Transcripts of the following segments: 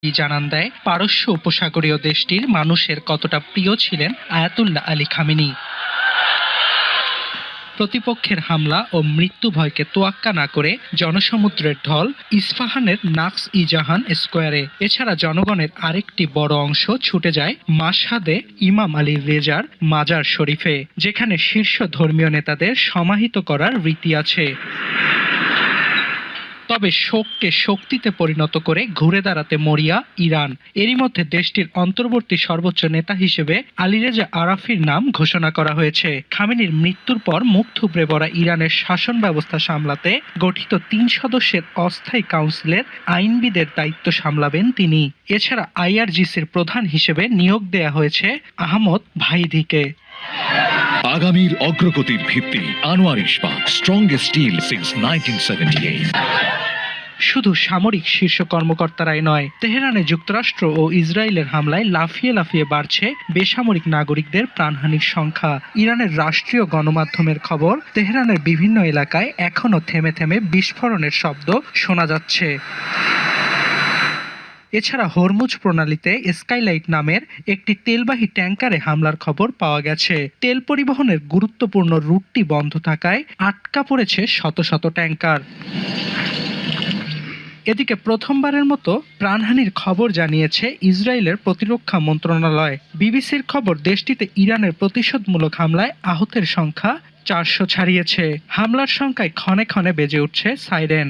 জানান দেয় পারস্য উপসাগরীয় দেশটির মানুষের কতটা প্রিয় ছিলেন আয়াতুল্লাহ আলী খামেনি। প্রতিপক্ষের হামলা ও মৃত্যু ভয়কে তোয়াক্কা না করে জনসমুদ্রের ঢল ইস্পাহানের নাকস ই জাহান স্কোয়ারে। এছাড়া জনগণের আরেকটি বড় অংশ ছুটে যায় মাশহাদে ইমাম আলী রেজার মাজার শরীফে, যেখানে শীর্ষ ধর্মীয় নেতাদের সমাহিত করার রীতি আছে। তবে শোককে শক্তিতে পরিণত করে ঘুরে দাঁড়াতে মরিয়া ইরান। এরই মধ্যে দেশটির অন্তর্বর্তী সর্বোচ্চ নেতা হিসেবে আলীরেজা আরাফির নাম ঘোষণা করা হয়েছে। খামেনির মৃত্যুর পর মুখ থুবড়ে পড়া ইরানের শাসন ব্যবস্থা সামলাতে গঠিত ৩ সদস্যের অস্থায়ী কাউন্সিলের আইনবিদের দায়িত্ব সামলাবেন তিনি। এছাড়া আইআরজিসির প্রধান হিসেবে নিয়োগ দেয়া হয়েছে আহমদ ভাইদিকে। আগামীর অগ্রগতির ভিত্তি আনোয়ার ইস্পাত, স্ট্রংগেস্ট স্টিল সিন্স 1978। শুধু সামরিক শীর্ষ কর্মকর্তারাই নয়, তেহরানে যুক্তরাষ্ট্র ও ইসরায়েলের হামলায় লাফিয়ে লাফিয়ে বাড়ছে বেসামরিক নাগরিকদের প্রাণহানির সংখ্যা। ইরানের রাষ্ট্রীয় গণমাধ্যমের খবর, তেহরানের বিভিন্ন এলাকায় এখনও থেমে থেমে বিস্ফোরণের শব্দ শোনা যাচ্ছে। এছাড়া হরমুজ প্রণালীতে স্কাইলাইট নামের একটি তেলবাহী ট্যাঙ্কারে হামলার খবর পাওয়া গেছে। তেল পরিবহনের গুরুত্বপূর্ণ রুটটি বন্ধ থাকায় আটকা পড়েছে শত শত ট্যাঙ্কার। এদিকে প্রথমবারের মতো প্রাণহানির খবর জানিয়েছে ইসরায়েলের প্রতিরক্ষা মন্ত্রণালয়। বিবিসির খবর, দেশটিতে ইরানের প্রতিশোধমূলক হামলায় আহতের সংখ্যা ৪০০ ছাড়িয়েছে। হামলার সংখ্যায় ক্ষণে ক্ষণে বেজে উঠছে সাইরেন।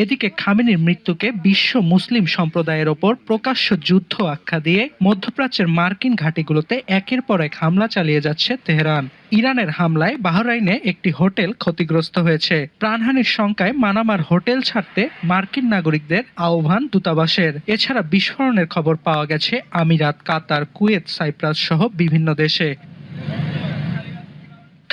এদিকে খামেনির মৃত্যুকে বিশ্ব মুসলিম সম্প্রদায়ের ওপর প্রকাশ্য যুদ্ধ আখ্যা দিয়ে মধ্যপ্রাচ্যের মার্কিন ঘাঁটিগুলোতে একের পর এক হামলা চালিয়ে যাচ্ছে তেহরান। ইরানের হামলায় বাহরাইনে একটি হোটেল ক্ষতিগ্রস্ত হয়েছে। প্রাণহানির শঙ্কায় মানামার হোটেল ছাড়তে মার্কিন নাগরিকদের আহ্বান দূতাবাসের। এছাড়া বিস্ফোরণের খবর পাওয়া গেছে আমিরাত, কাতার, কুয়েত, সাইপ্রাস সহ বিভিন্ন দেশে।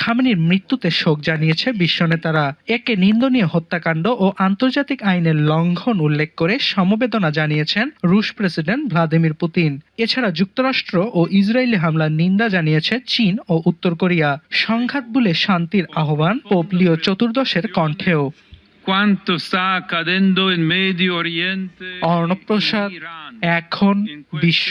খামেনির মৃত্যুতে শোক জানিয়েছে বিশ্ব নেতারা। একে নিন্দনীয় হত্যাকাণ্ড ও আন্তর্জাতিক আইনের লঙ্ঘন উল্লেখ করে সমবেদনা জানিয়েছেন রুশ প্রেসিডেন্ট ভ্লাদিমির পুতিন। এছাড়া যুক্তরাষ্ট্র ও ইসরায়েলি হামলার নিন্দা জানিয়েছে চীন ও উত্তর কোরিয়া। সংঘাত ভুলে শান্তির আহ্বান পোপ লিও চতুর্দশের কণ্ঠেও। অর্ণব প্রসাদ, এখন বিশ্ব।